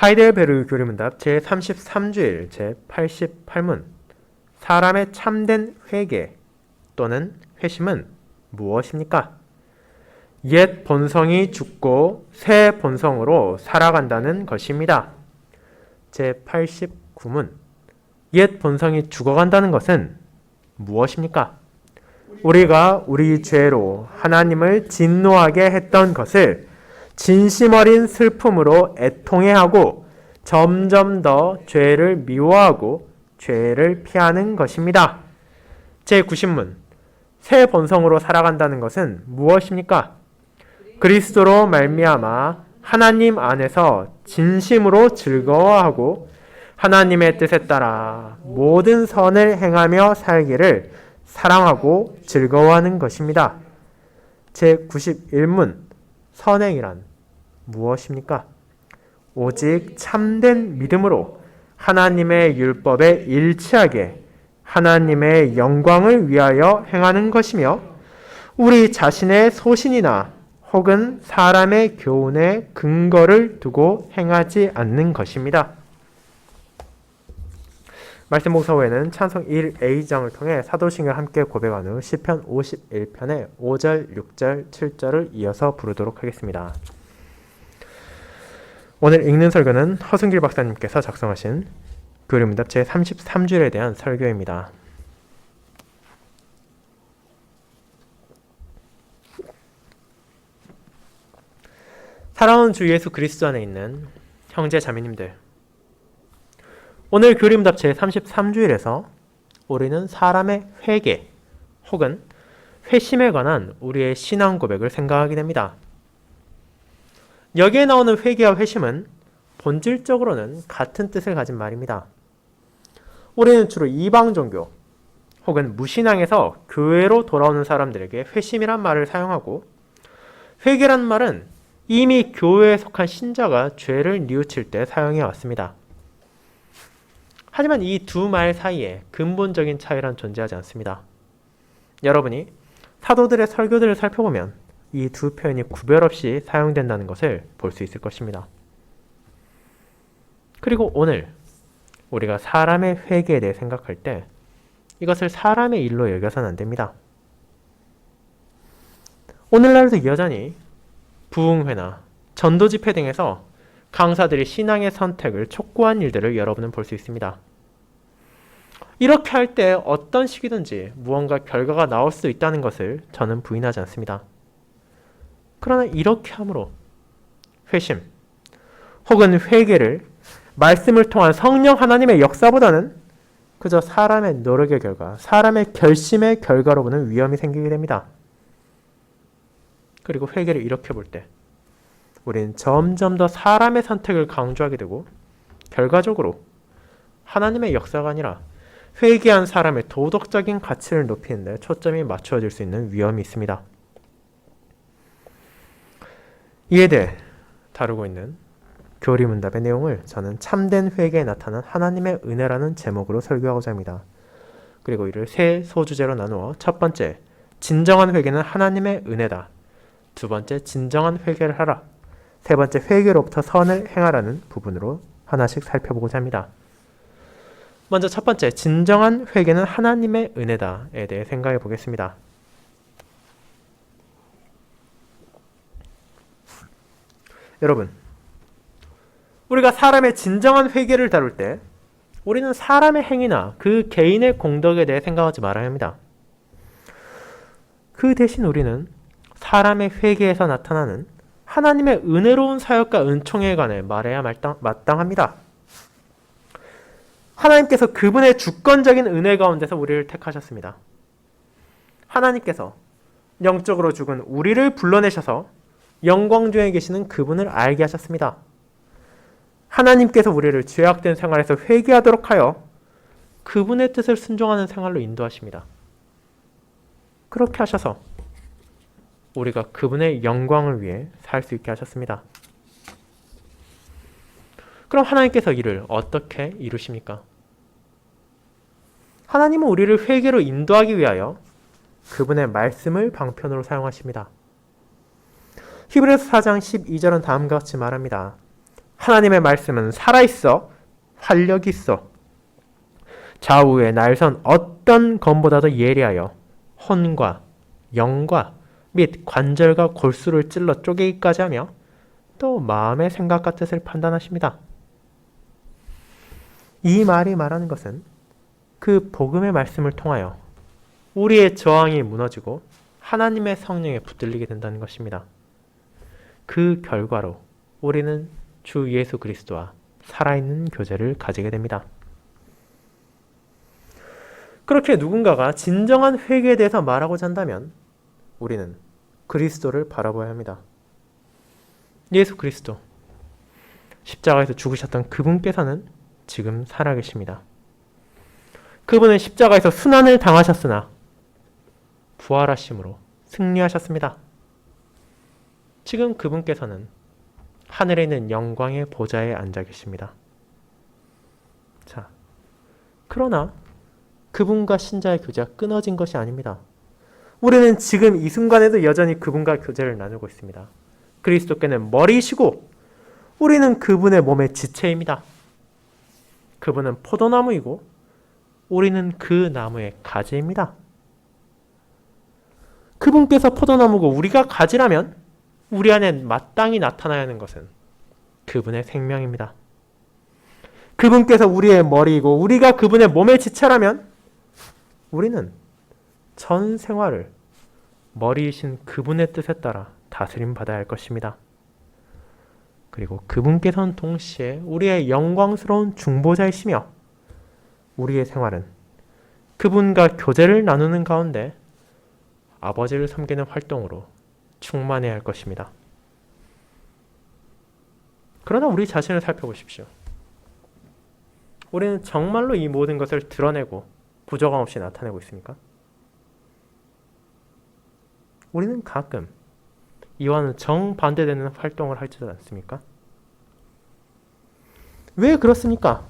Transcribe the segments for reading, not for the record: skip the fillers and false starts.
하이델베르그 교리문답 제33주일 제88문 사람의 참된 회개 또는 회심은 무엇입니까? 옛 본성이 죽고 새 본성으로 살아간다는 것입니다. 제89문 옛 본성이 죽어간다는 것은 무엇입니까? 우리가 우리 죄로 하나님을 진노하게 했던 것을 진심 어린 슬픔으로 애통해하고 점점 더 죄를 미워하고 죄를 피하는 것입니다. 제90문 새 본성으로 살아간다는 것은 무엇입니까? 그리스도로 말미암아 하나님 안에서 진심으로 즐거워하고 하나님의 뜻에 따라 모든 선을 행하며 살기를 사랑하고 즐거워하는 것입니다. 제91문 선행이란 무엇입니까? 오직 참된 믿음으로 하나님의 율법에 일치하게 하나님의 영광을 위하여 행하는 것이며 우리 자신의 소신이나 혹은 사람의 교훈에 근거를 두고 행하지 않는 것입니다. 말씀 묵상 후에는 찬송 1A장을 통해 사도신경을 함께 고백한 후 시편 51편의 5절, 6절, 7절을 이어서 부르도록 하겠습니다. 오늘 읽는 설교는 허승길 박사님께서 작성하신 교리문답 제33주일에 대한 설교입니다. 사랑하는 주 예수 그리스도 안에 있는 형제 자매님들, 오늘 교리문답 제33주일에서 우리는 사람의 회개 혹은 회심에 관한 우리의 신앙 고백을 생각하게 됩니다. 여기에 나오는 회개와 회심은 본질적으로는 같은 뜻을 가진 말입니다. 우리는 주로 이방 종교 혹은 무신앙에서 교회로 돌아오는 사람들에게 회심이란 말을 사용하고, 회개란 말은 이미 교회에 속한 신자가 죄를 뉘우칠 때 사용해 왔습니다. 하지만 이 두 말 사이에 근본적인 차이란 존재하지 않습니다. 여러분이 사도들의 설교들을 살펴보면 이 두 표현이 구별 없이 사용된다는 것을 볼 수 있을 것입니다. 그리고 오늘 우리가 사람의 회개에 대해 생각할 때 이것을 사람의 일로 여겨서는 안 됩니다. 오늘날도 여전히 부흥회나 전도 집회 등에서 강사들이 신앙의 선택을 촉구한 일들을 여러분은 볼 수 있습니다. 이렇게 할 때 어떤 식이든지 무언가 결과가 나올 수 있다는 것을 저는 부인하지 않습니다. 그러나 이렇게 함으로 회심 혹은 회개를 말씀을 통한 성령 하나님의 역사보다는 그저 사람의 노력의 결과, 사람의 결심의 결과로 보는 위험이 생기게 됩니다. 그리고 회개를 이렇게 볼 때 우리는 점점 더 사람의 선택을 강조하게 되고 결과적으로 하나님의 역사가 아니라 회개한 사람의 도덕적인 가치를 높이는 데 초점이 맞춰질 수 있는 위험이 있습니다. 이에 대해 다루고 있는 교리문답의 내용을 저는 참된 회개에 나타난 하나님의 은혜라는 제목으로 설교하고자 합니다. 그리고 이를 세 소주제로 나누어 첫 번째, 진정한 회개는 하나님의 은혜다. 두 번째, 진정한 회개를 하라. 세 번째, 회개로부터 선을 행하라는 부분으로 하나씩 살펴보고자 합니다. 먼저 첫 번째, 진정한 회개는 하나님의 은혜다에 대해 생각해 보겠습니다. 여러분, 우리가 사람의 진정한 회개를 다룰 때 우리는 사람의 행위나 그 개인의 공덕에 대해 생각하지 말아야 합니다. 그 대신 우리는 사람의 회개에서 나타나는 하나님의 은혜로운 사역과 은총에 관해 말해야 마땅합니다. 하나님께서 그분의 주권적인 은혜 가운데서 우리를 택하셨습니다. 하나님께서 영적으로 죽은 우리를 불러내셔서 영광 중에 계시는 그분을 알게 하셨습니다. 하나님께서 우리를 죄악된 생활에서 회개하도록 하여 그분의 뜻을 순종하는 생활로 인도하십니다. 그렇게 하셔서 우리가 그분의 영광을 위해 살 수 있게 하셨습니다. 그럼 하나님께서 이를 어떻게 이루십니까? 하나님은 우리를 회개로 인도하기 위하여 그분의 말씀을 방편으로 사용하십니다. 히브리서 4장 12절은 다음과 같이 말합니다. 하나님의 말씀은 살아있어, 활력이 있어. 좌우의 날선 어떤 검보다도 예리하여 혼과 영과 및 관절과 골수를 찔러 쪼개기까지 하며 또 마음의 생각과 뜻을 판단하십니다. 이 말이 말하는 것은 그 복음의 말씀을 통하여 우리의 저항이 무너지고 하나님의 성령에 붙들리게 된다는 것입니다. 그 결과로 우리는 주 예수 그리스도와 살아있는 교제를 가지게 됩니다. 그렇게 누군가가 진정한 회개에 대해서 말하고자 한다면 우리는 그리스도를 바라봐야 합니다. 예수 그리스도, 십자가에서 죽으셨던 그분께서는 지금 살아계십니다. 그분은 십자가에서 순환을 당하셨으나 부활하심으로 승리하셨습니다. 지금 그분께서는 하늘에 있는 영광의 보좌에 앉아 계십니다. 자, 그러나 그분과 신자의 교제가 끊어진 것이 아닙니다. 우리는 지금 이 순간에도 여전히 그분과 교제를 나누고 있습니다. 그리스도께는 머리이시고 우리는 그분의 몸의 지체입니다. 그분은 포도나무이고 우리는 그 나무의 가지입니다. 그분께서 포도나무고 우리가 가지라면 우리 안에 마땅히 나타나야 하는 것은 그분의 생명입니다. 그분께서 우리의 머리이고 우리가 그분의 몸의 지체라면 우리는 전 생활을 머리이신 그분의 뜻에 따라 다스림 받아야 할 것입니다. 그리고 그분께서는 동시에 우리의 영광스러운 중보자이시며 우리의 생활은 그분과 교제를 나누는 가운데 아버지를 섬기는 활동으로 충만해야 할 것입니다. 그러나 우리 자신을 살펴보십시오. 우리는 정말로 이 모든 것을 드러내고 부족함 없이 나타내고 있습니까? 우리는 가끔 이와는 정반대되는 활동을 하지 않습니까? 왜 그렇습니까?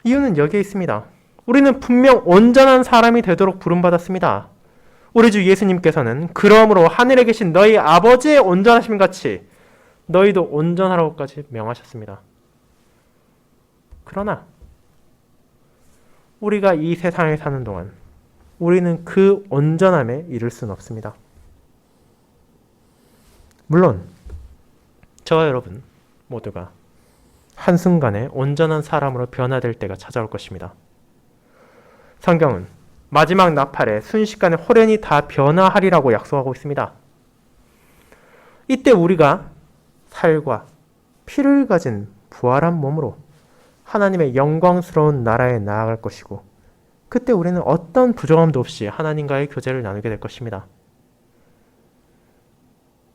이유는 여기에 있습니다. 우리는 분명 온전한 사람이 되도록 부름받았습니다. 우리 주 예수님께서는 그러므로 하늘에 계신 너희 아버지의 온전하심 같이 너희도 온전하라고까지 명하셨습니다. 그러나 우리가 이 세상에 사는 동안 우리는 그 온전함에 이를 수는 없습니다. 물론 저와 여러분 모두가 한순간에 온전한 사람으로 변화될 때가 찾아올 것입니다. 성경은 마지막 나팔에 순식간에 호련히 다 변화하리라고 약속하고 있습니다. 이때 우리가 살과 피를 가진 부활한 몸으로 하나님의 영광스러운 나라에 나아갈 것이고 그때 우리는 어떤 부족함도 없이 하나님과의 교제를 나누게 될 것입니다.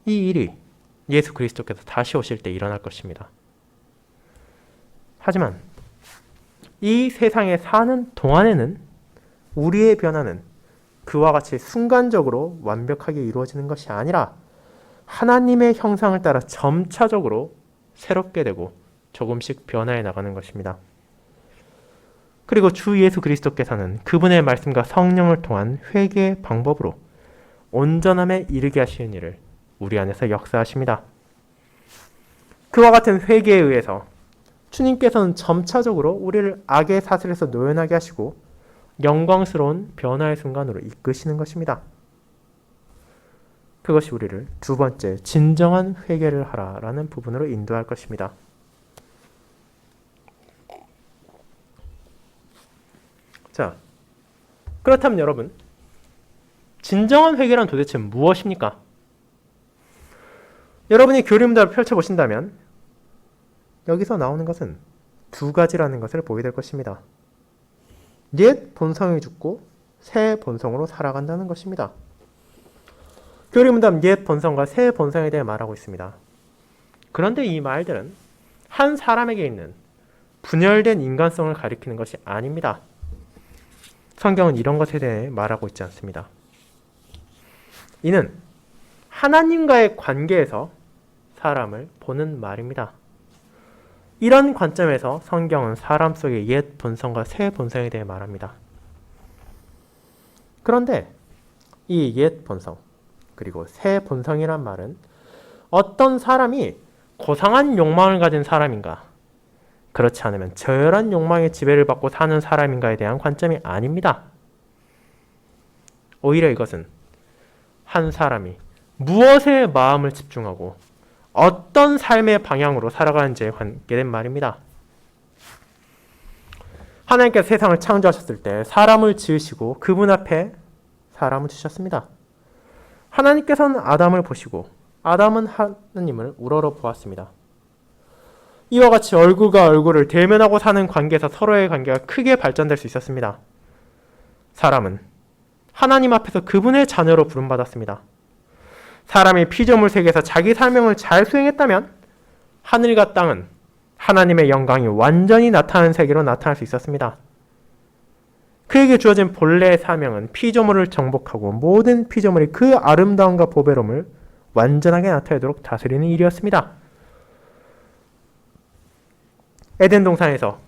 이 일이 예수 그리스도께서 다시 오실 때 일어날 것입니다. 하지만 이 세상에 사는 동안에는 우리의 변화는 그와 같이 순간적으로 완벽하게 이루어지는 것이 아니라 하나님의 형상을 따라 점차적으로 새롭게 되고 조금씩 변화해 나가는 것입니다. 그리고 주 예수 그리스도께서는 그분의 말씀과 성령을 통한 회개의 방법으로 온전함에 이르게 하시는 일을 우리 안에서 역사하십니다. 그와 같은 회개에 의해서 주님께서는 점차적으로 우리를 악의 사슬에서 노연하게 하시고 영광스러운 변화의 순간으로 이끄시는 것입니다. 그것이 우리를 두 번째 진정한 회개를 하라라는 부분으로 인도할 것입니다. 자, 그렇다면 여러분, 진정한 회개란 도대체 무엇입니까? 여러분이 교리문답을 펼쳐보신다면 여기서 나오는 것은 두 가지라는 것을 보게 될 것입니다. 옛 본성이 죽고 새 본성으로 살아간다는 것입니다. 교리문답 옛 본성과 새 본성에 대해 말하고 있습니다. 그런데 이 말들은 한 사람에게 있는 분열된 인간성을 가리키는 것이 아닙니다. 성경은 이런 것에 대해 말하고 있지 않습니다. 이는 하나님과의 관계에서 사람을 보는 말입니다. 이런 관점에서 성경은 사람 속의 옛 본성과 새 본성에 대해 말합니다. 그런데 이 옛 본성 그리고 새 본성이란 말은 어떤 사람이 고상한 욕망을 가진 사람인가, 그렇지 않으면 저열한 욕망의 지배를 받고 사는 사람인가에 대한 관점이 아닙니다. 오히려 이것은 한 사람이 무엇에 마음을 집중하고 어떤 삶의 방향으로 살아가는지에 관계된 말입니다. 하나님께서 세상을 창조하셨을 때 사람을 지으시고 그분 앞에 사람을 주셨습니다. 하나님께서는 아담을 보시고 아담은 하나님을 우러러 보았습니다. 이와 같이 얼굴과 얼굴을 대면하고 사는 관계에서 서로의 관계가 크게 발전될 수 있었습니다. 사람은 하나님 앞에서 그분의 자녀로 부름받았습니다. 사람이 피조물 세계에서 자기 사명을 잘 수행했다면 하늘과 땅은 하나님의 영광이 완전히 나타나는 세계로 나타날 수 있었습니다. 그에게 주어진 본래의 사명은 피조물을 정복하고 모든 피조물이 그 아름다움과 보배로움을 완전하게 나타내도록 다스리는 일이었습니다. 에덴 동산에서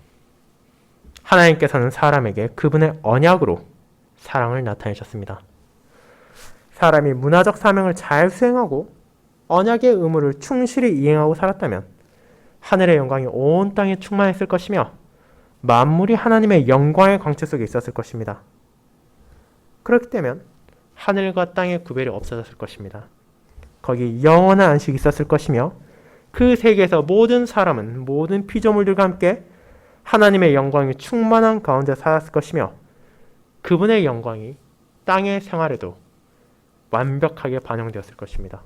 하나님께서는 사람에게 그분의 언약으로 사랑을 나타내셨습니다. 사람이 문화적 사명을 잘 수행하고 언약의 의무를 충실히 이행하고 살았다면 하늘의 영광이 온 땅에 충만했을 것이며 만물이 하나님의 영광의 광채 속에 있었을 것입니다. 그렇기 때문에 하늘과 땅의 구별이 없어졌을 것입니다. 거기 영원한 안식이 있었을 것이며 그 세계에서 모든 사람은 모든 피조물들과 함께 하나님의 영광이 충만한 가운데 살았을 것이며 그분의 영광이 땅의 생활에도 완벽하게 반영되었을 것입니다.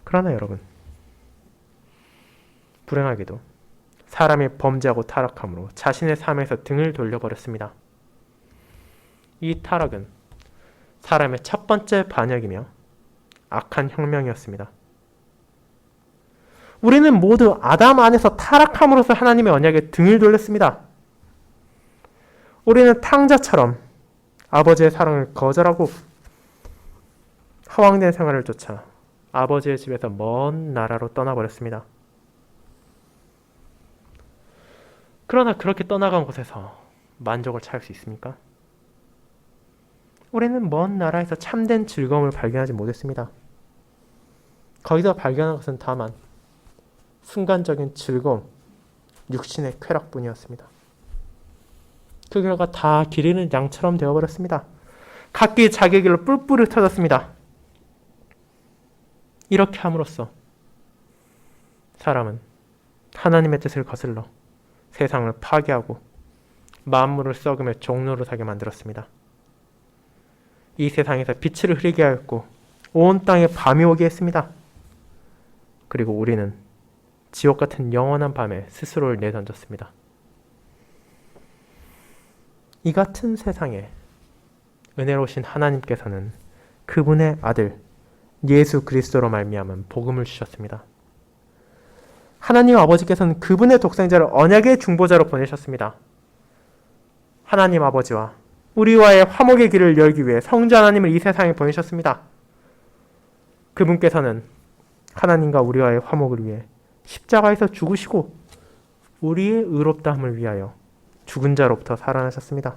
그러나 여러분, 불행하게도 사람이 범죄하고 타락함으로 자신의 삶에서 등을 돌려버렸습니다. 이 타락은 사람의 첫 번째 반역이며 악한 혁명이었습니다. 우리는 모두 아담 안에서 타락함으로써 하나님의 언약에 등을 돌렸습니다. 우리는 탕자처럼 아버지의 사랑을 거절하고 허황된 생활을 쫓아 아버지의 집에서 먼 나라로 떠나버렸습니다. 그러나 그렇게 떠나간 곳에서 만족을 찾을 수 있습니까? 우리는 먼 나라에서 참된 즐거움을 발견하지 못했습니다. 거기서 발견한 것은 다만 순간적인 즐거움, 육신의 쾌락뿐이었습니다. 그 결과 다 기르는 양처럼 되어버렸습니다. 각기 자기 길로 뿔뿔이 흩어졌습니다. 이렇게 함으로써 사람은 하나님의 뜻을 거슬러 세상을 파괴하고 만물을 썩음의 종로로 사게 만들었습니다. 이 세상에서 빛을 흐리게 하였고 온 땅에 밤이 오게 했습니다. 그리고 우리는 지옥 같은 영원한 밤에 스스로를 내던졌습니다. 이 같은 세상에 은혜로우신 하나님께서는 그분의 아들 예수 그리스도로 말미암은 복음을 주셨습니다. 하나님 아버지께서는 그분의 독생자를 언약의 중보자로 보내셨습니다. 하나님 아버지와 우리와의 화목의 길을 열기 위해 성자 하나님을 이 세상에 보내셨습니다. 그분께서는 하나님과 우리와의 화목을 위해 십자가에서 죽으시고 우리의 의롭다함을 위하여 죽은 자로부터 살아나셨습니다.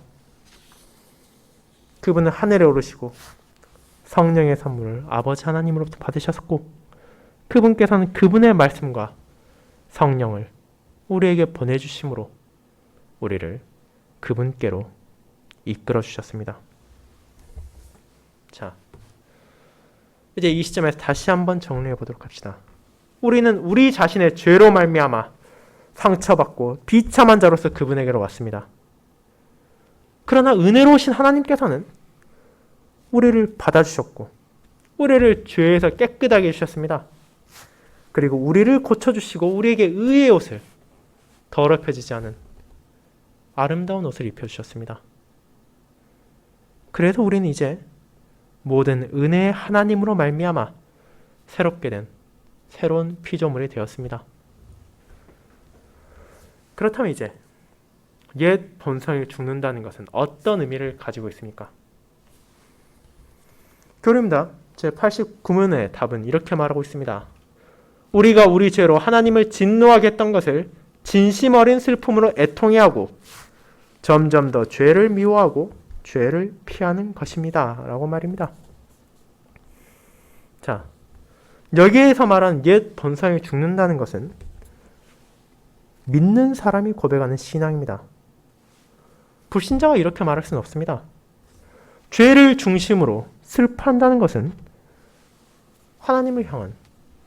그분은 하늘에 오르시고 성령의 선물을 아버지 하나님으로부터 받으셨고 그분께서는 그분의 말씀과 성령을 우리에게 보내주심으로 우리를 그분께로 이끌어 주셨습니다. 자, 이제 이 시점에서 다시 한번 정리해 보도록 합시다. 우리는 우리 자신의 죄로 말미암아 상처받고 비참한 자로서 그분에게로 왔습니다. 그러나 은혜로우신 하나님께서는 우리를 받아주셨고 우리를 죄에서 깨끗하게 해주셨습니다. 그리고 우리를 고쳐주시고 우리에게 의의 옷을 더럽혀지지 않은 아름다운 옷을 입혀주셨습니다. 그래서 우리는 이제 모든 은혜의 하나님으로 말미암아 새롭게 된 새로운 피조물이 되었습니다. 그렇다면 이제 옛 본성이 죽는다는 것은 어떤 의미를 가지고 있습니까? 교리입니다. 제89문의 답은 이렇게 말하고 있습니다. 우리가 우리 죄로 하나님을 진노하게 했던 것을 진심 어린 슬픔으로 애통해하고 점점 더 죄를 미워하고 죄를 피하는 것입니다. 라고 말입니다. 자, 여기에서 말한 옛 본성이 죽는다는 것은 믿는 사람이 고백하는 신앙입니다. 불신자가 이렇게 말할 수는 없습니다. 죄를 중심으로 슬퍼한다는 것은 하나님을 향한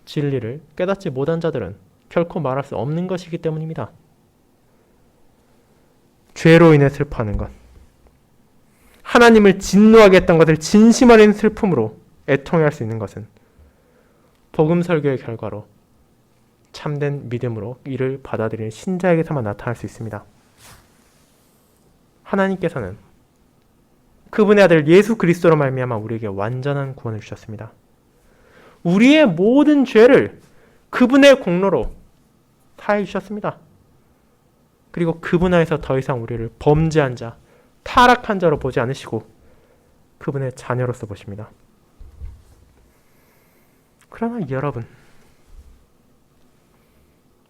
진리를 깨닫지 못한 자들은 결코 말할 수 없는 것이기 때문입니다. 죄로 인해 슬퍼하는 것, 하나님을 진노하게 했던 것을 진심 어린 슬픔으로 애통해할 수 있는 것은 복음 설교의 결과로 참된 믿음으로 이를 받아들이는 신자에게서만 나타날 수 있습니다. 하나님께서는 그분의 아들 예수 그리스도로 말미암아 우리에게 완전한 구원을 주셨습니다. 우리의 모든 죄를 그분의 공로로 사해 주셨습니다. 그리고 그분 안에서 더 이상 우리를 범죄한 자, 타락한 자로 보지 않으시고 그분의 자녀로서 보십니다. 그러나 여러분,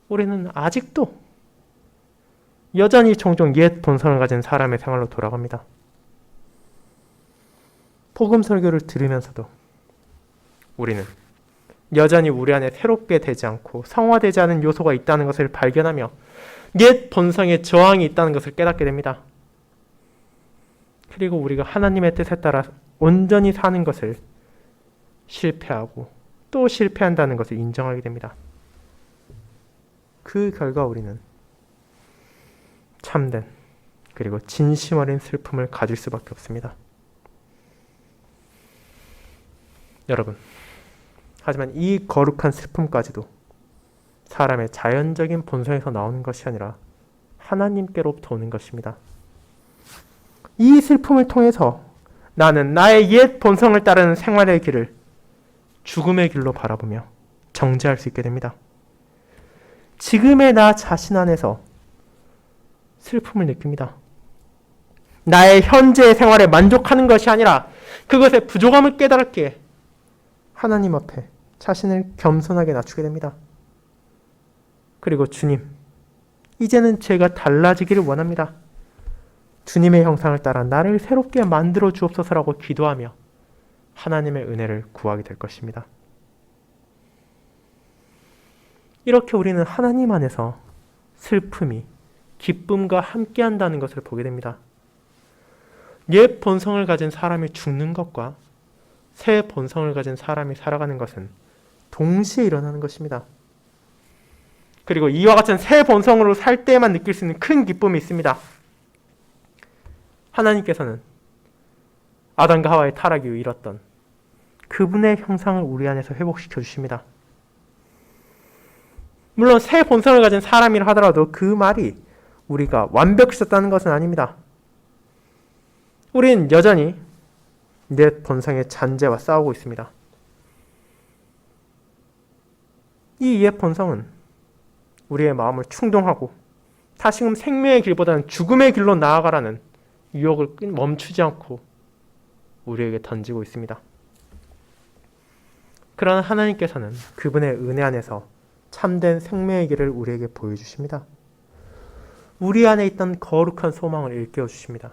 우리는 아직도 여전히 종종 옛 본성을 가진 사람의 생활로 돌아갑니다. 복음 설교를 들으면서도 우리는 여전히 우리 안에 새롭게 되지 않고 성화되지 않은 요소가 있다는 것을 발견하며 옛 본성의 저항이 있다는 것을 깨닫게 됩니다. 그리고 우리가 하나님의 뜻에 따라 온전히 사는 것을 실패하고 또 실패한다는 것을 인정하게 됩니다. 그 결과 우리는 참된 그리고 진심 어린 슬픔을 가질 수밖에 없습니다. 여러분, 하지만 이 거룩한 슬픔까지도 사람의 자연적인 본성에서 나오는 것이 아니라 하나님께로부터 오는 것입니다. 이 슬픔을 통해서 나는 나의 옛 본성을 따르는 생활의 길을 죽음의 길로 바라보며 정죄할 수 있게 됩니다. 지금의 나 자신 안에서 슬픔을 느낍니다. 나의 현재의 생활에 만족하는 것이 아니라 그것의 부족함을 깨달았기에 하나님 앞에 자신을 겸손하게 낮추게 됩니다. 그리고 주님, 이제는 제가 달라지기를 원합니다. 주님의 형상을 따라 나를 새롭게 만들어 주옵소서라고 기도하며 하나님의 은혜를 구하게 될 것입니다. 이렇게 우리는 하나님 안에서 슬픔이 기쁨과 함께한다는 것을 보게 됩니다. 옛 본성을 가진 사람이 죽는 것과 새 본성을 가진 사람이 살아가는 것은 동시에 일어나는 것입니다. 그리고 이와 같은 새 본성으로 살 때에만 느낄 수 있는 큰 기쁨이 있습니다. 하나님께서는 아담과 하와의 타락 이후 잃었던 그분의 형상을 우리 안에서 회복시켜 주십니다. 물론 새 본성을 가진 사람이라 하더라도 그 말이 우리가 완벽해졌다는 것은 아닙니다. 우리는 여전히 옛 본성의 잔재와 싸우고 있습니다. 이 옛 본성은 우리의 마음을 충동하고 다시금 생명의 길보다는 죽음의 길로 나아가라는 유혹을 멈추지 않고 우리에게 던지고 있습니다. 그러나 하나님께서는 그분의 은혜 안에서 참된 생명의 길을 우리에게 보여주십니다. 우리 안에 있던 거룩한 소망을 일깨워 주십니다.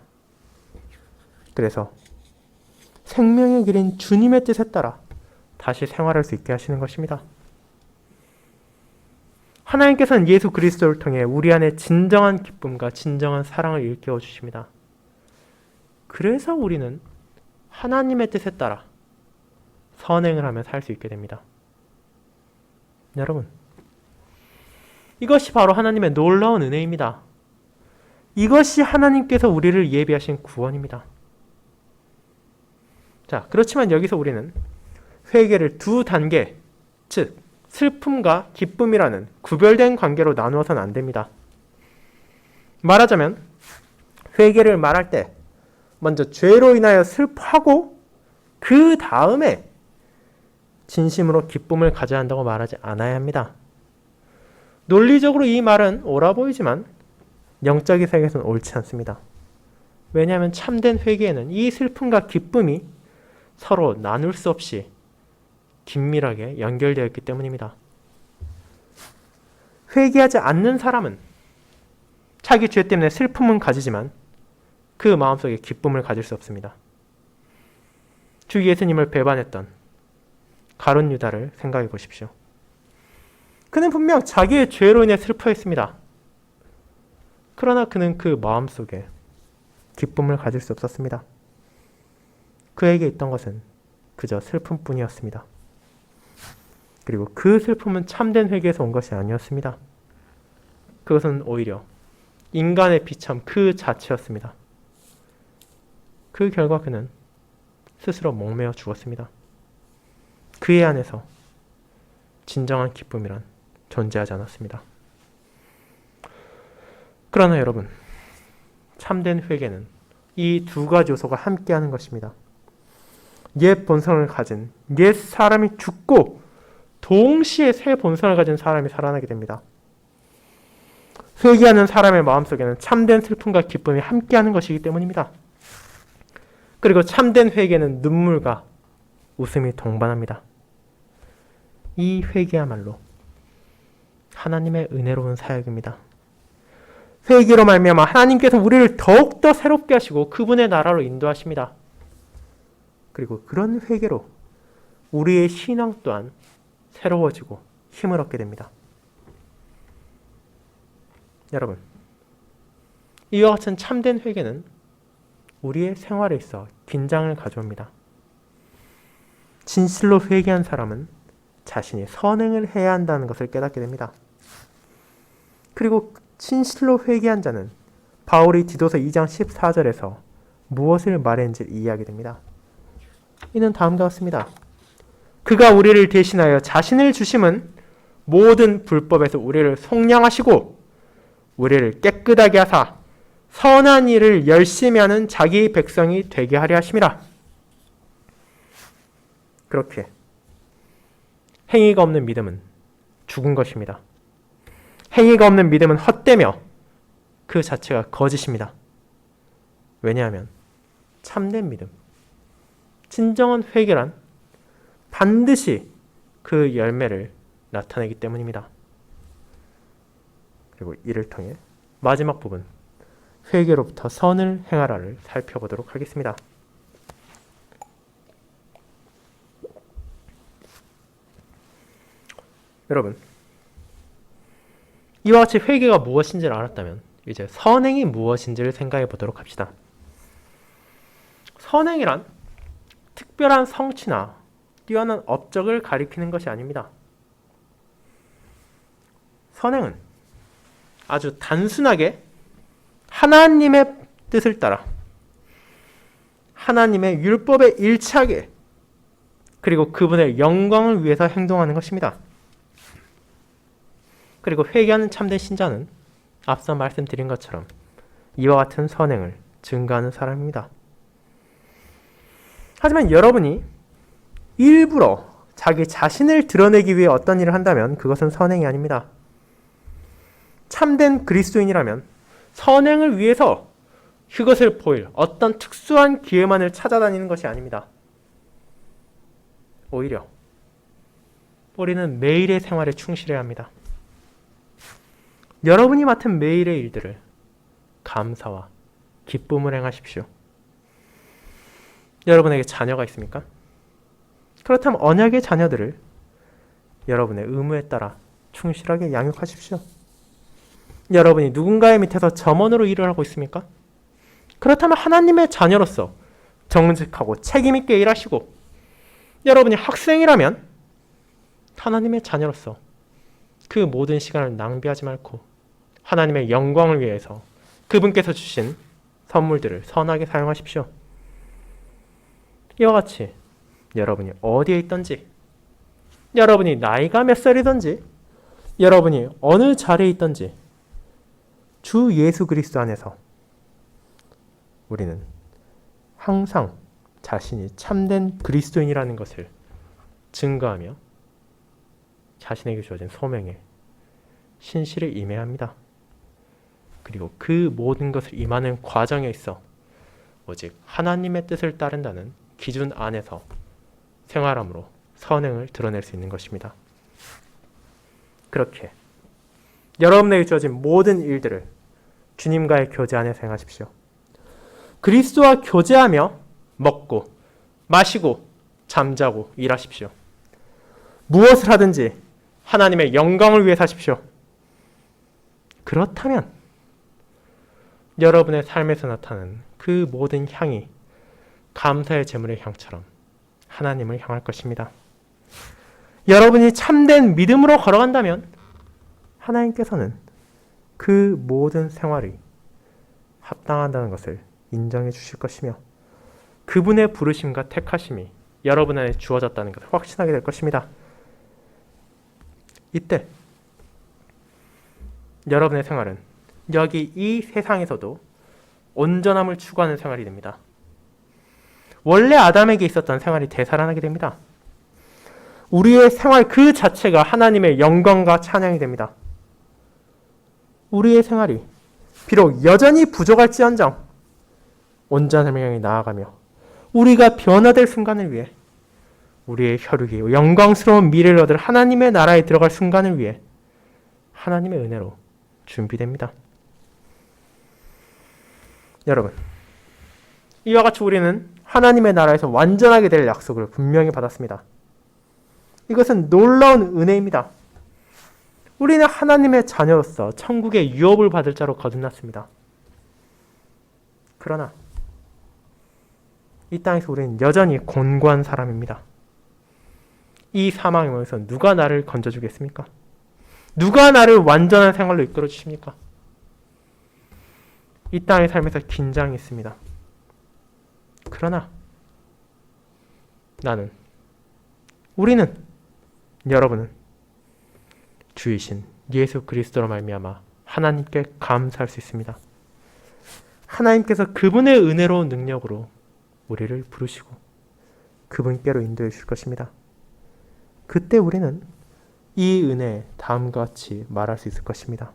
그래서 생명의 길인 주님의 뜻에 따라 다시 생활할 수 있게 하시는 것입니다. 하나님께서는 예수 그리스도를 통해 우리 안에 진정한 기쁨과 진정한 사랑을 일깨워 주십니다. 그래서 우리는 하나님의 뜻에 따라 선행을 하며 살 수 있게 됩니다. 여러분, 이것이 바로 하나님의 놀라운 은혜입니다. 이것이 하나님께서 우리를 예비하신 구원입니다. 자, 그렇지만 여기서 우리는 회개를 두 단계, 즉 슬픔과 기쁨이라는 구별된 관계로 나누어서는 안 됩니다. 말하자면 회개를 말할 때 먼저 죄로 인하여 슬퍼하고 그 다음에 진심으로 기쁨을 가져야 한다고 말하지 않아야 합니다. 논리적으로 이 말은 옳아 보이지만 영적인 세계에서는 옳지 않습니다. 왜냐하면 참된 회개에는 이 슬픔과 기쁨이 서로 나눌 수 없이 긴밀하게 연결되어 있기 때문입니다. 회개하지 않는 사람은 자기 죄 때문에 슬픔은 가지지만 그 마음속에 기쁨을 가질 수 없습니다. 주 예수님을 배반했던 가룟 유다를 생각해 보십시오. 그는 분명 자기의 죄로 인해 슬퍼했습니다. 그러나 그는 그 마음속에 기쁨을 가질 수 없었습니다. 그에게 있던 것은 그저 슬픔뿐이었습니다. 그리고 그 슬픔은 참된 회개에서 온 것이 아니었습니다. 그것은 오히려 인간의 비참 그 자체였습니다. 그 결과 그는 스스로 목매어 죽었습니다. 그의 안에서 진정한 기쁨이란 존재하지 않았습니다. 그러나 여러분, 참된 회개는 이 두 가지 요소가 함께하는 것입니다. 옛 본성을 가진 옛 사람이 죽고 동시에 새 본성을 가진 사람이 살아나게 됩니다. 회개하는 사람의 마음속에는 참된 슬픔과 기쁨이 함께하는 것이기 때문입니다. 그리고 참된 회개는 눈물과 웃음이 동반합니다. 이 회개야말로 하나님의 은혜로운 사역입니다. 회개로 말미암아 하나님께서 우리를 더욱더 새롭게 하시고 그분의 나라로 인도하십니다. 그리고 그런 회개로 우리의 신앙 또한 새로워지고 힘을 얻게 됩니다. 여러분, 이와 같은 참된 회개는 우리의 생활에 있어 긴장을 가져옵니다. 진실로 회개한 사람은 자신이 선행을 해야 한다는 것을 깨닫게 됩니다. 그리고 진실로 회개한 자는 바울이 디도서 2장 14절에서 무엇을 말했는지 이해하게 됩니다. 이는 다음과 같습니다. 그가 우리를 대신하여 자신을 주심은 모든 불법에서 우리를 속량하시고 우리를 깨끗하게 하사 선한 일을 열심히 하는 자기 백성이 되게 하려 하심이라. 그렇게 행위가 없는 믿음은 죽은 것입니다. 행위가 없는 믿음은 헛되며 그 자체가 거짓입니다. 왜냐하면 참된 믿음, 진정한 회개란 반드시 그 열매를 나타내기 때문입니다. 그리고 이를 통해 마지막 부분, 회개로부터 선을 행하라를 살펴보도록 하겠습니다. 여러분, 이와 같이 회개가 무엇인지를 알았다면 이제 선행이 무엇인지를 생각해 보도록 합시다. 선행이란 특별한 성취나 뛰어난 업적을 가리키는 것이 아닙니다. 선행은 아주 단순하게 하나님의 뜻을 따라 하나님의 율법에 일치하게 그리고 그분의 영광을 위해서 행동하는 것입니다. 그리고 회개하는 참된 신자는 앞서 말씀드린 것처럼 이와 같은 선행을 증거하는 사람입니다. 하지만 여러분이 일부러 자기 자신을 드러내기 위해 어떤 일을 한다면 그것은 선행이 아닙니다. 참된 그리스도인이라면 선행을 위해서 그것을 보일 어떤 특수한 기회만을 찾아다니는 것이 아닙니다. 오히려 우리는 매일의 생활에 충실해야 합니다. 여러분이 맡은 매일의 일들을 감사와 기쁨을 행하십시오. 여러분에게 자녀가 있습니까? 그렇다면 언약의 자녀들을 여러분의 의무에 따라 충실하게 양육하십시오. 여러분이 누군가의 밑에서 점원으로 일을 하고 있습니까? 그렇다면 하나님의 자녀로서 정직하고 책임있게 일하시고, 여러분이 학생이라면 하나님의 자녀로서 그 모든 시간을 낭비하지 말고 하나님의 영광을 위해서 그분께서 주신 선물들을 선하게 사용하십시오. 이와 같이 여러분이 어디에 있든지, 여러분이 나이가 몇 살이든지, 여러분이 어느 자리에 있든지 주 예수 그리스도 안에서 우리는 항상 자신이 참된 그리스도인이라는 것을 증거하며 자신에게 주어진 소명에 신실에 임해야 합니다. 그리고 그 모든 것을 임하는 과정에 있어 오직 하나님의 뜻을 따른다는 기준 안에서 생활함으로 선행을 드러낼 수 있는 것입니다. 그렇게 여러분에게 주어진 모든 일들을 주님과의 교제 안에서 행하십시오. 그리스도와 교제하며 먹고 마시고 잠자고 일하십시오. 무엇을 하든지 하나님의 영광을 위해 사십시오. 그렇다면 여러분의 삶에서 나타나는 그 모든 향이 감사의 제물의 향처럼 하나님을 향할 것입니다. 여러분이 참된 믿음으로 걸어간다면 하나님께서는 그 모든 생활이 합당하다는 것을 인정해 주실 것이며 그분의 부르심과 택하심이 여러분 안에 주어졌다는 것을 확신하게 될 것입니다. 이때 여러분의 생활은 여기 이 세상에서도 온전함을 추구하는 생활이 됩니다. 원래 아담에게 있었던 생활이 되살아나게 됩니다. 우리의 생활 그 자체가 하나님의 영광과 찬양이 됩니다. 우리의 생활이 비록 여전히 부족할지언정 온전함을 향해 나아가며 우리가 변화될 순간을 위해 우리의 혈육이 영광스러운 미래를 얻을 하나님의 나라에 들어갈 순간을 위해 하나님의 은혜로 준비됩니다. 여러분, 이와 같이 우리는 하나님의 나라에서 완전하게 될 약속을 분명히 받았습니다. 이것은 놀라운 은혜입니다. 우리는 하나님의 자녀로서 천국의 유업을 받을 자로 거듭났습니다. 그러나 이 땅에서 우리는 여전히 곤고한 사람입니다. 이 사망에서 누가 나를 건져주겠습니까? 누가 나를 완전한 생활로 이끌어 주십니까? 이 땅의 삶에서 긴장이 있습니다. 그러나 우리는, 여러분은 주이신 예수 그리스도로 말미암아 하나님께 감사할 수 있습니다. 하나님께서 그분의 은혜로운 능력으로 우리를 부르시고 그분께로 인도해 주실 것입니다. 그때 우리는 이 은혜에 다음과 같이 말할 수 있을 것입니다.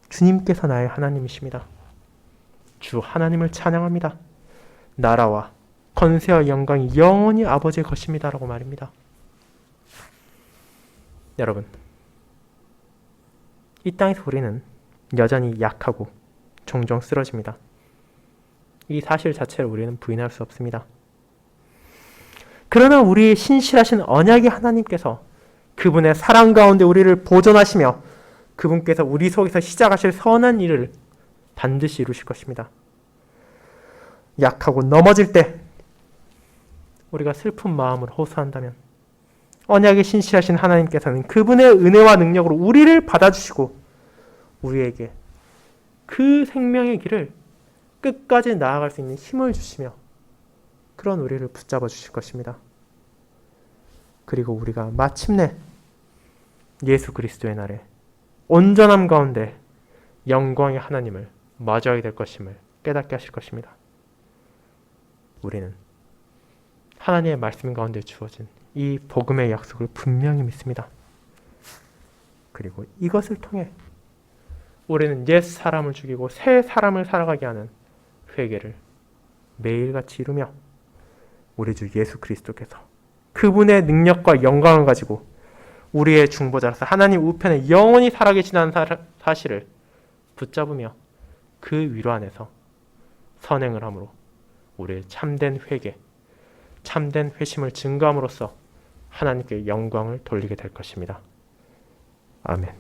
주님께서 나의 하나님이십니다. 주 하나님을 찬양합니다. 나라와 권세와 영광이 영원히 아버지의 것입니다. 라고 말입니다. 여러분, 이 땅에서 우리는 여전히 약하고 종종 쓰러집니다. 이 사실 자체를 우리는 부인할 수 없습니다. 그러나 우리의 신실하신 언약의 하나님께서 그분의 사랑 가운데 우리를 보존하시며 그분께서 우리 속에서 시작하실 선한 일을 반드시 이루실 것입니다. 약하고 넘어질 때 우리가 슬픈 마음으로 호소한다면 언약에 신실하신 하나님께서는 그분의 은혜와 능력으로 우리를 받아주시고 우리에게 그 생명의 길을 끝까지 나아갈 수 있는 힘을 주시며 그런 우리를 붙잡아 주실 것입니다. 그리고 우리가 마침내 예수 그리스도의 날에 온전함 가운데 영광의 하나님을 마주하게 될 것임을 깨닫게 하실 것입니다. 우리는 하나님의 말씀 가운데 주어진 이 복음의 약속을 분명히 믿습니다. 그리고 이것을 통해 우리는 옛 사람을 죽이고 새 사람을 살아가게 하는 회개를 매일같이 이루며 우리 주 예수 그리스도께서 그분의 능력과 영광을 가지고 우리의 중보자로서 하나님 우편에 영원히 살아계시다는 사실을 붙잡으며 그 위로 안에서 선행을 함으로 우리의 참된 회개, 참된 회심을 증거함으로써 하나님께 영광을 돌리게 될 것입니다. 아멘.